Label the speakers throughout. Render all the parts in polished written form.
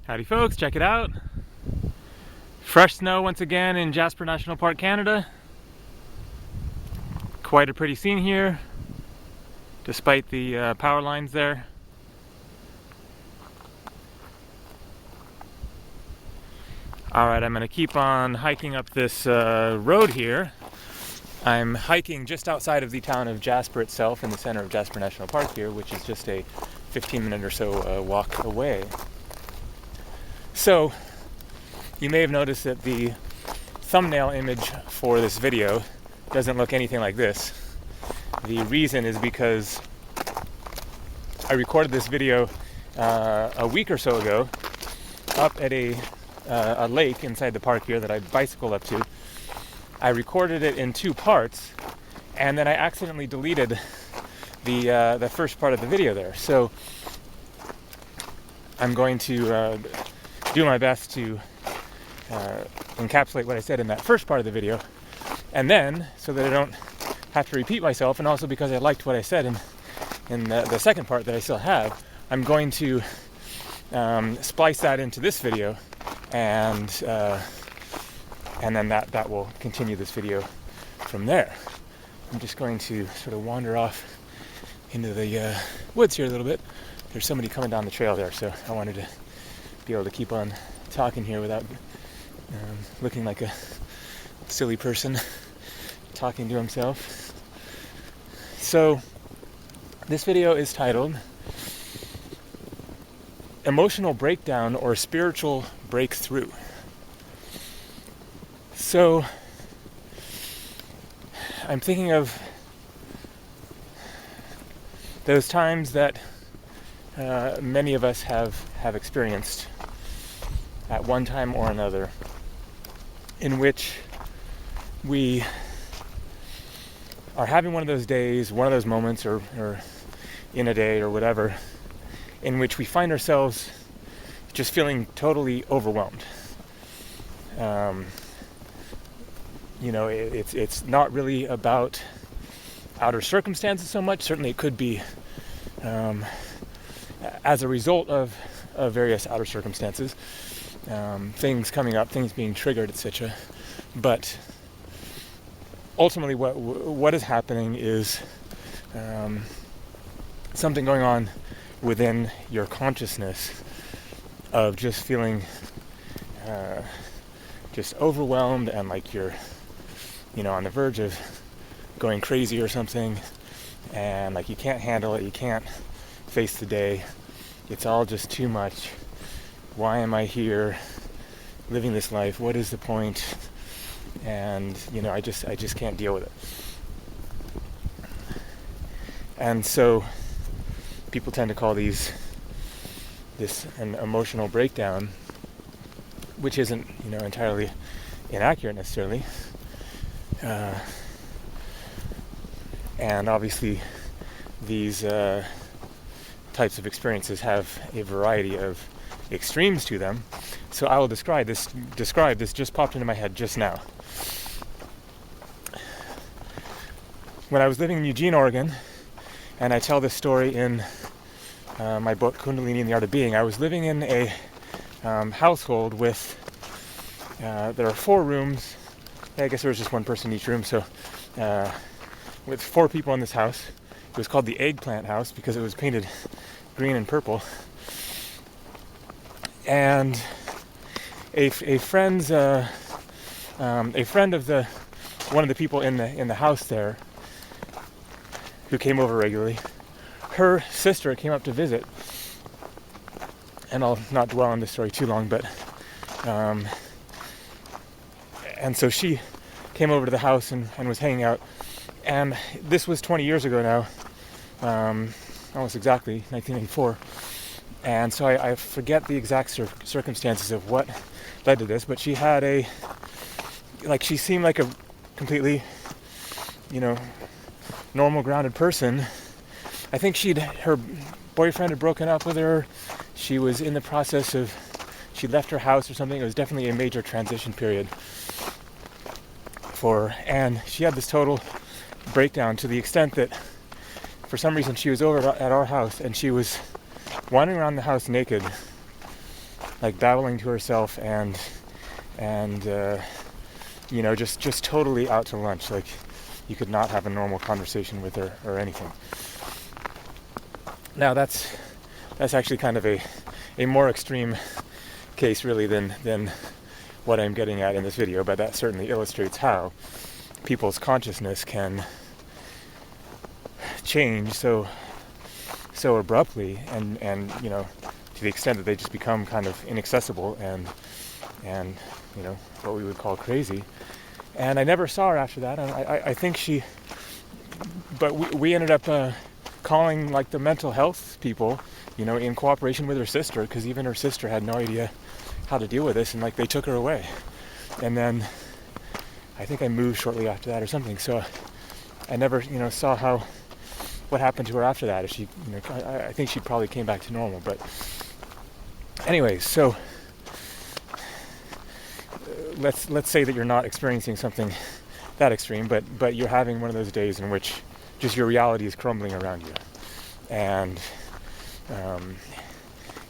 Speaker 1: Howdy folks, check it out. Fresh snow once again in Jasper National Park, Canada. Quite a pretty scene here, despite the power lines there. Alright, I'm going to keep on hiking up this road here. I'm hiking just outside of the town of Jasper itself, in the center of Jasper National Park here, which is just a 15-minute or so walk away. So, you may have noticed that the thumbnail image for this video doesn't look anything like this. The reason is because I recorded this video a week or so ago up at a lake inside the park here that I bicycled up to. I recorded it in two parts, and then I accidentally deleted the first part of the video there. So I'm going to do my best to encapsulate what I said in that first part of the video, and then so that I don't have to repeat myself, and also because I liked what I said in the second part that I still have, I'm going to splice that into this video, and then that will continue this video from there. I'm just going to sort of wander off into the woods here a little bit. There's somebody coming down the trail there, so I wanted to be able to keep on talking here without looking like a silly person talking to himself. So this video is titled Emotional Breakdown or Spiritual Breakthrough. So I'm thinking of those times that many of us have experienced at one time or another, in which we are having one of those days, one of those moments, or in a day or whatever, in which we find ourselves just feeling totally overwhelmed. It's not really about outer circumstances so much. Certainly it could be as a result of various outer circumstances, things coming up, things being triggered, etc. But ultimately what is happening is something going on within your consciousness of just feeling just overwhelmed, and like you're on the verge of going crazy or something, and like you can't handle it, you can't face the day, it's all just too much. Why am I here living this life? What is the point? And I just can't deal with it. And so people tend to call this an emotional breakdown, which isn't entirely inaccurate necessarily. And obviously these types of experiences have a variety of extremes to them. So I will describe this just popped into my head just now. When I was living in Eugene, Oregon, and I tell this story in my book Kundalini and the Art of Being, I was living in a household with there are 4 rooms. I guess there was just one person in each room, so with 4 people in this house. It was called the Eggplant House because it was painted green and purple. And a friend of one of the people in the house there, who came over regularly, her sister came up to visit. And I'll not dwell on this story too long, but and so she came over to the house and was hanging out. And this was 20 years ago now, almost exactly, 1984. And so I forget the exact circumstances of what led to this, but she had she seemed like a completely, normal, grounded person. I think her boyfriend had broken up with her. She was in the process of, she left her house or something. It was definitely a major transition period for her. And she had this total breakdown to the extent that for some reason she was over at our house and she was wandering around the house naked like babbling to herself and just totally out to lunch. Like you could not have a normal conversation with her or anything. Now that's actually kind of a more extreme case really than what I'm getting at in this video, but that certainly illustrates how people's consciousness can change so abruptly and to the extent that they just become kind of inaccessible and what we would call crazy. And I never saw her after that. And I think but we ended up calling like the mental health people, in cooperation with her sister, because even her sister had no idea how to deal with this, and like they took her away. And then I think I moved shortly after that or something. So I never, saw what happened to her after that. If she, I think she probably came back to normal. But anyways, so let's say that you're not experiencing something that extreme, but you're having one of those days in which just your reality is crumbling around you, and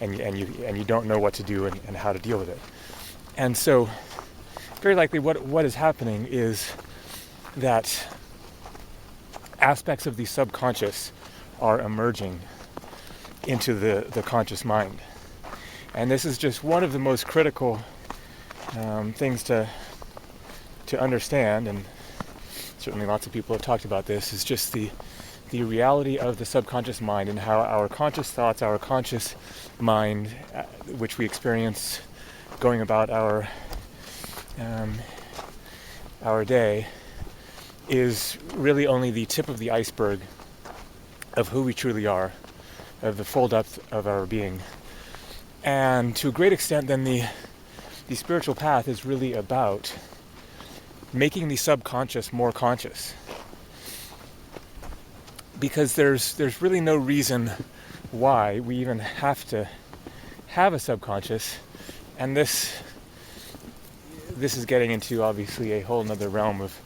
Speaker 1: you don't know what to do and how to deal with it. And so very likely what is happening is that aspects of the subconscious are emerging into the conscious mind. And this is just one of the most critical things to understand, and certainly lots of people have talked about this, is just the reality of the subconscious mind and how our conscious thoughts, our conscious mind, which we experience going about our day, is really only the tip of the iceberg of who we truly are, of the full depth of our being. And to a great extent, then the spiritual path is really about making the subconscious more conscious. Because there's really no reason why we even have to have a subconscious, and this is getting into obviously a whole nother realm of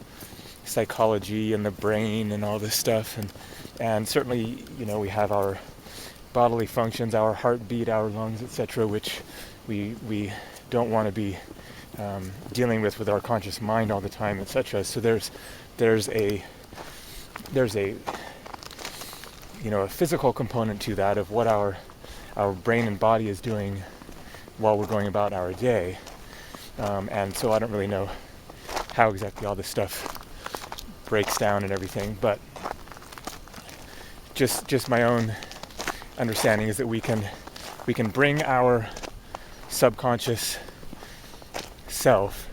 Speaker 1: psychology and the brain and all this stuff, and certainly we have our bodily functions, our heartbeat, our lungs, etc., which we don't want to be dealing with our conscious mind all the time, etc. So there's a a physical component to that of what our brain and body is doing while we're going about our day, and so I don't really know how exactly all this stuff breaks down and everything, but just my own understanding is that we can bring our subconscious self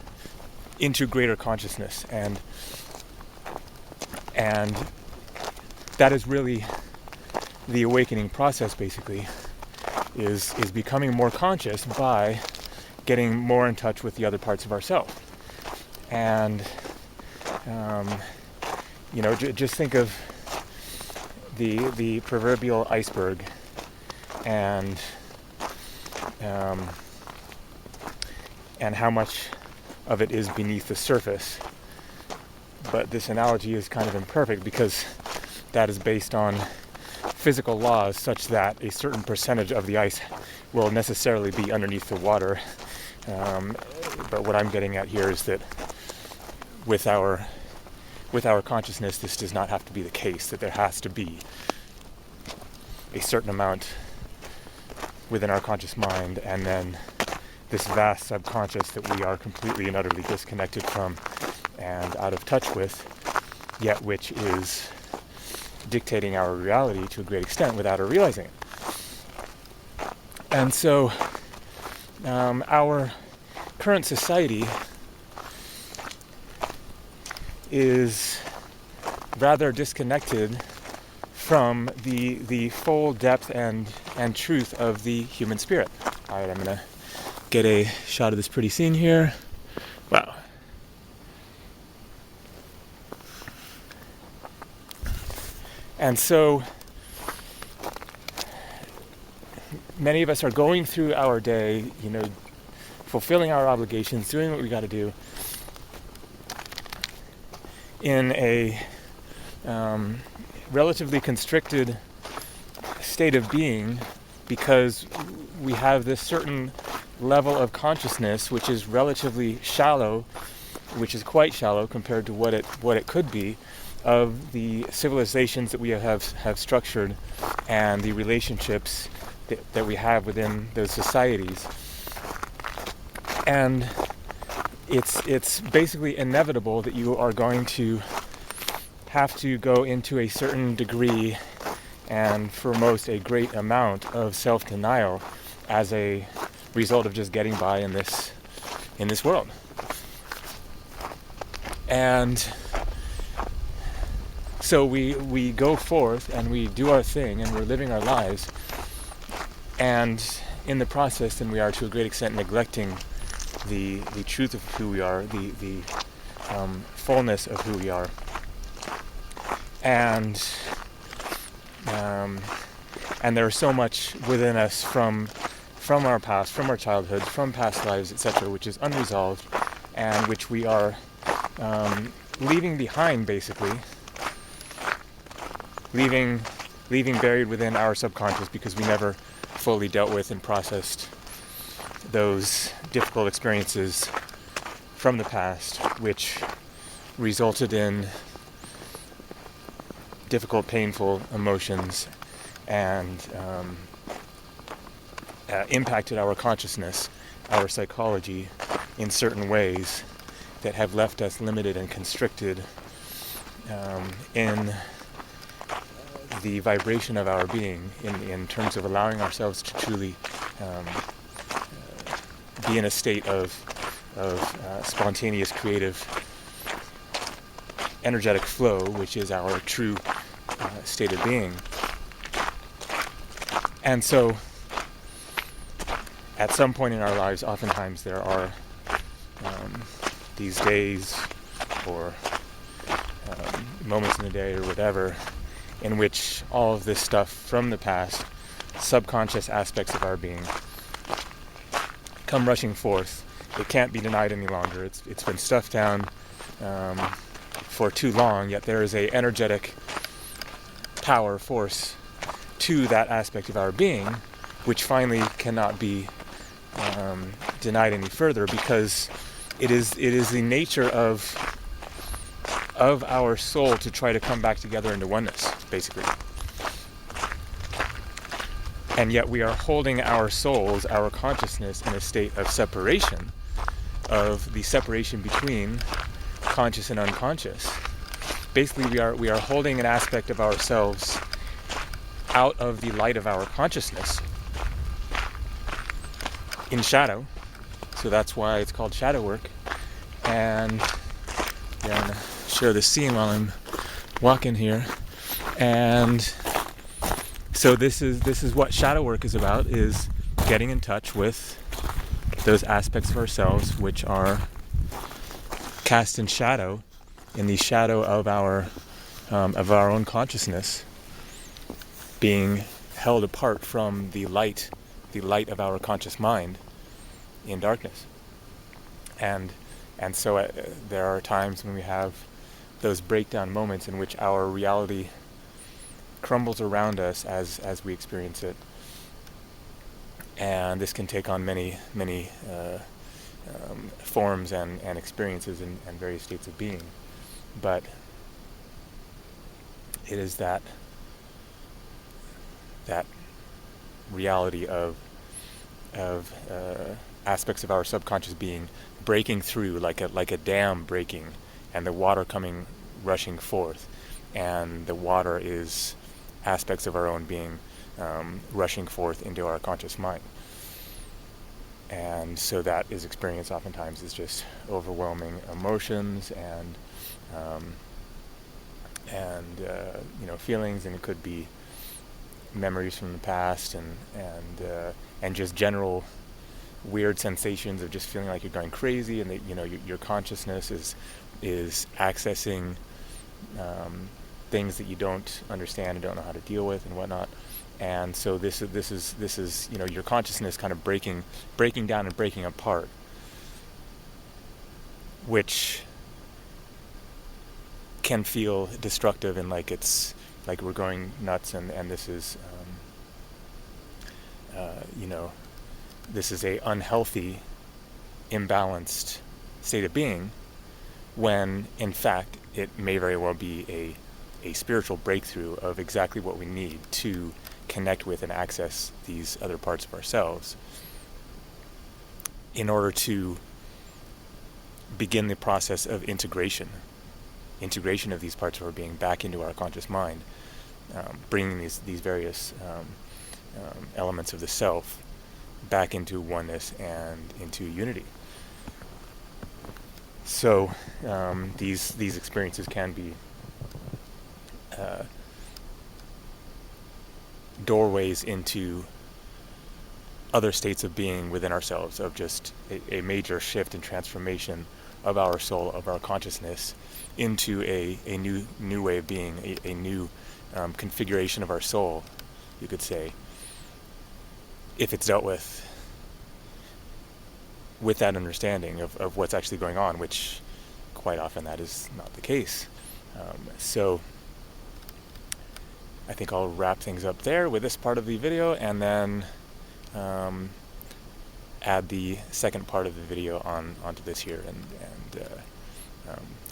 Speaker 1: into greater consciousness, and that is really the awakening process. Basically is becoming more conscious by getting more in touch with the other parts of ourself. And just think of the proverbial iceberg, and how much of it is beneath the surface. But this analogy is kind of imperfect because that is based on physical laws such that a certain percentage of the ice will necessarily be underneath the water. But what I'm getting at here is that with our consciousness, this does not have to be the case, that there has to be a certain amount within our conscious mind, and then this vast subconscious that we are completely and utterly disconnected from and out of touch with, yet which is dictating our reality to a great extent without our realizing it. And so our current society is rather disconnected from the full depth and truth of the human spirit. All right, I'm gonna get a shot of this pretty scene here. Wow. And so many of us are going through our day, fulfilling our obligations, doing what we got to do in a relatively constricted state of being, because we have this certain level of consciousness which is relatively shallow, which is quite shallow compared to what it could be, of the civilizations that we have structured and the relationships that we have within those societies. And it's basically inevitable that you are going to have to go into a certain degree, and for most a great amount of self-denial as a result of just getting by in this world. And so we go forth and we do our thing and we're living our lives, and in the process then we are to a great extent neglecting the truth of who we are, the fullness of who we are. And there's so much within us from our past, from our childhood, from past lives, etc., which is unresolved and which we are leaving behind, basically, leaving buried within our subconscious because we never fully dealt with and processed those difficult experiences from the past, which resulted in difficult, painful emotions and impacted our consciousness, our psychology in certain ways that have left us limited and constricted in the vibration of our being, in terms of allowing ourselves to truly be in a state of spontaneous, creative, energetic flow, which is our true state of being. And so, at some point in our lives, oftentimes there are these days or moments in the day or whatever, in which all of this stuff from the past, subconscious aspects of our being, come rushing forth. It can't be denied any longer. It's been stuffed down for too long, yet there is a energetic power, force to that aspect of our being, which finally cannot be denied any further, because it is the nature of our soul to try to come back together into oneness, basically. And yet we are holding our souls, our consciousness, in a state of separation, of the separation between conscious and unconscious. Basically, we are holding an aspect of ourselves out of the light of our consciousness in shadow. So that's why it's called shadow work. And I'm gonna share this scene while I'm walking here. And so this is what shadow work is about, is getting in touch with those aspects of ourselves which are cast in shadow, in the shadow of our own consciousness, being held apart from the light of our conscious mind in darkness. And so there are times when we have those breakdown moments in which our reality crumbles around us as we experience it. And this can take on many forms and experiences and various states of being. But it is that reality of aspects of our subconscious being breaking through, like a dam breaking, and the water coming rushing forth, and the water is aspects of our own being rushing forth into our conscious mind. And so that is experienced oftentimes as just overwhelming emotions and feelings, and it could be memories from the past and just general weird sensations of just feeling like you're going crazy, and that your consciousness is accessing things that you don't understand and don't know how to deal with and whatnot. And so this is your consciousness kind of breaking down and breaking apart, which can feel destructive and like it's like we're going nuts, and this is this is a unhealthy, imbalanced state of being, when in fact it may very well be a spiritual breakthrough of exactly what we need to connect with and access these other parts of ourselves in order to begin the process of integration of these parts of our being back into our conscious mind, bringing these various elements of the self back into oneness and into unity. So these experiences can be doorways into other states of being within ourselves, of just a major shift and transformation of our soul, of our consciousness, into a new way of being, a new configuration of our soul, you could say, if it's dealt with that understanding of what's actually going on, which quite often that is not the case. So I think I'll wrap things up there with this part of the video, and then add the second part of the video onto this here, and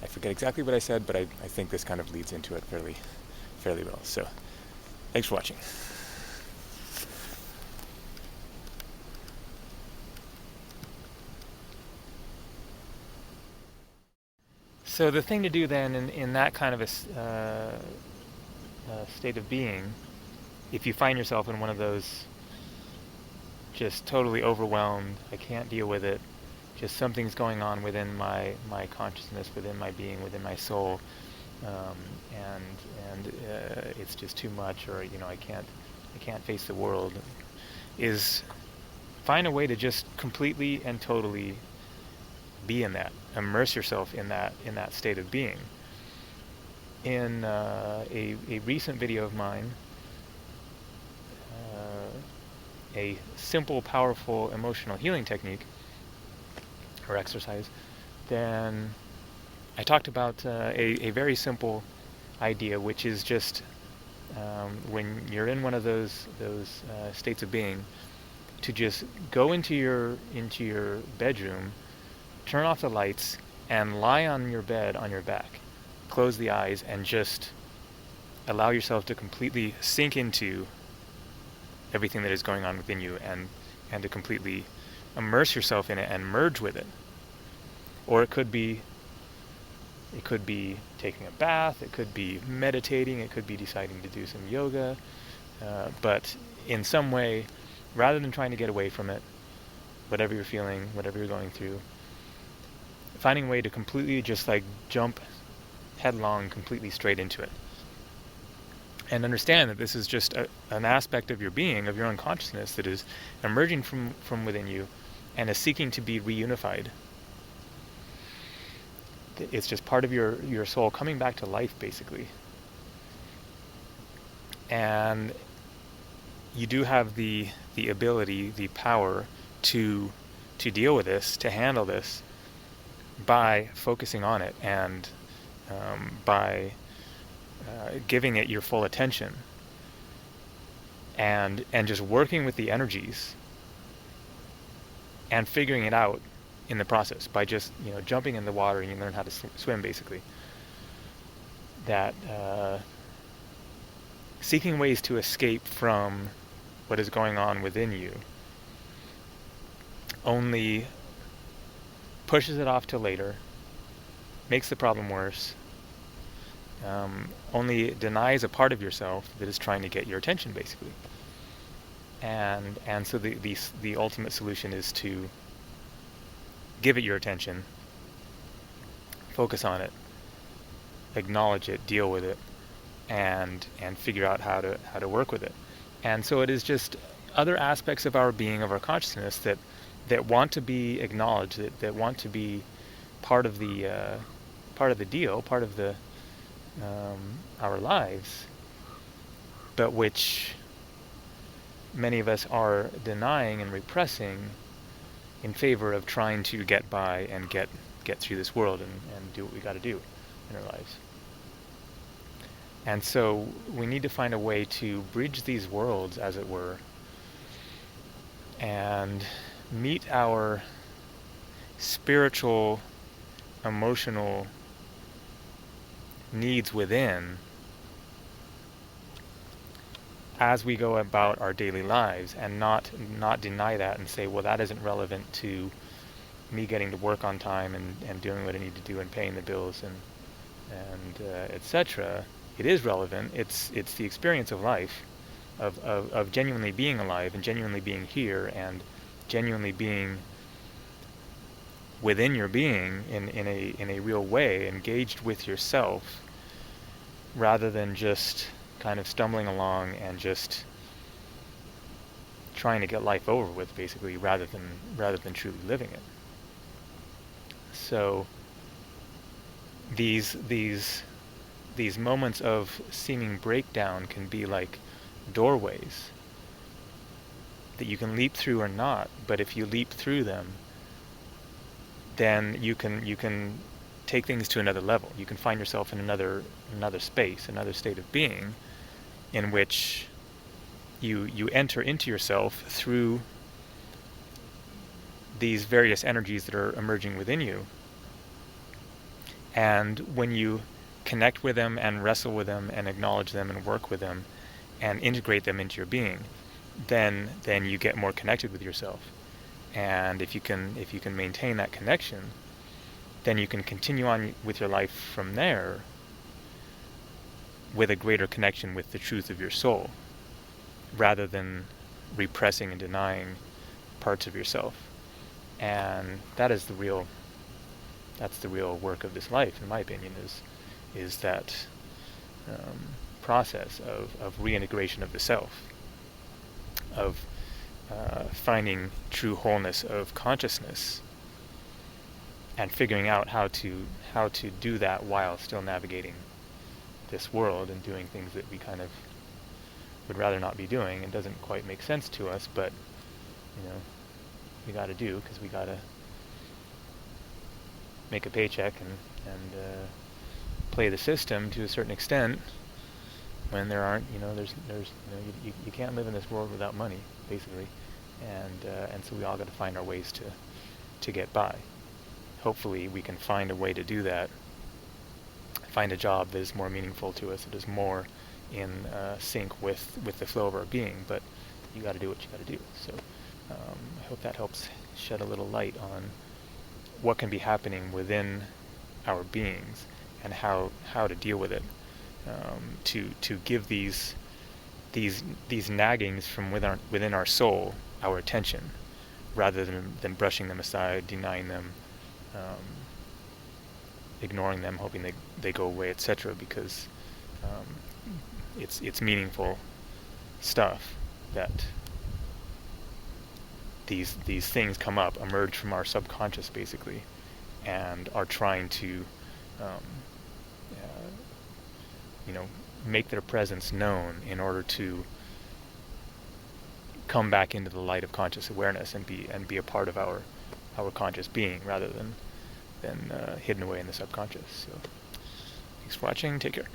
Speaker 1: I forget exactly what I said, but I think this kind of leads into it fairly well. So thanks for watching. So the thing to do then in that kind of a state of being, if you find yourself in one of those just totally overwhelmed, I can't deal with it, just something's going on within my consciousness, within my being, within my soul, and it's just too much, or I can't face the world, is find a way to just completely and totally be in that, immerse yourself in that state of being. In a recent video of mine, a simple, powerful emotional healing technique or exercise, then I talked about a very simple idea, which is just when you're in one of those states of being, to just go into your bedroom, turn off the lights, and lie on your bed on your back. Close the eyes and just allow yourself to completely sink into everything that is going on within you, and to completely immerse yourself in it and merge with it. Or it could be taking a bath, it could be meditating, it could be deciding to do some yoga, but in some way, rather than trying to get away from it, whatever you're feeling, whatever you're going through, finding a way to completely just jump headlong completely straight into it. And understand that this is just an aspect of your being, of your own consciousness, that is emerging from within you and is seeking to be reunified. It's just part of your soul coming back to life, basically. And you do have the ability, the power to deal with this, to handle this, by focusing on it and by giving it your full attention, and just working with the energies and figuring it out in the process by just jumping in the water, and you learn how to swim, basically. That seeking ways to escape from what is going on within you only pushes it off to later, makes the problem worse, only denies a part of yourself that is trying to get your attention, basically. And so the ultimate solution is to give it your attention, focus on it, acknowledge it, deal with it, and figure out how to work with it. And so it is just other aspects of our being, of our consciousness, that want to be acknowledged, that want to be part of the deal, part of our lives, but which many of us are denying and repressing in favor of trying to get by and get through this world and do what we got to do in our lives. And so we need to find a way to bridge these worlds, as it were, and meet our spiritual, emotional needs within as we go about our daily lives, and not deny that and say, well, that isn't relevant to me getting to work on time and doing what I need to do and paying the bills and etc. It is relevant. It's the experience of life, of genuinely being alive and genuinely being here and genuinely being within your being in a real way, engaged with yourself, rather than just kind of stumbling along and just trying to get life over with, basically, rather than truly living it. So these moments of seeming breakdown can be like doorways that you can leap through or not, but if you leap through them, then you can take things to another level. You can find yourself in another space, another state of being, in which you enter into yourself through these various energies that are emerging within you. And when you connect with them and wrestle with them and acknowledge them and work with them and integrate them into your being, then you get more connected with yourself. And if you can maintain that connection, then you can continue on with your life from there with a greater connection with the truth of your soul, rather than repressing and denying parts of yourself. And that's the real work of this life, in my opinion, is that process of reintegration of the self, of finding true wholeness of consciousness, and figuring out how to do that while still navigating this world and doing things that we kind of would rather not be doing. It doesn't quite make sense to us, but we got to do, because we got to make a paycheck and play the system to a certain extent. When there aren't, you can't live in this world without money, basically, and so we all got to find our ways to get by. Hopefully, we can find a way to do that. Find a job that is more meaningful to us, that is more in sync with the flow of our being. But you got to do what you got to do. So I hope that helps shed a little light on what can be happening within our beings and how to deal with it. To give these naggings from within our soul our attention, rather than brushing them aside, denying them, ignoring them, hoping they go away, etc. Because it's meaningful stuff that these things come up, emerge from our subconscious, basically, and are trying to make their presence known in order to come back into the light of conscious awareness and be a part of our conscious being, rather than hidden away in the subconscious. So thanks for watching. Take care.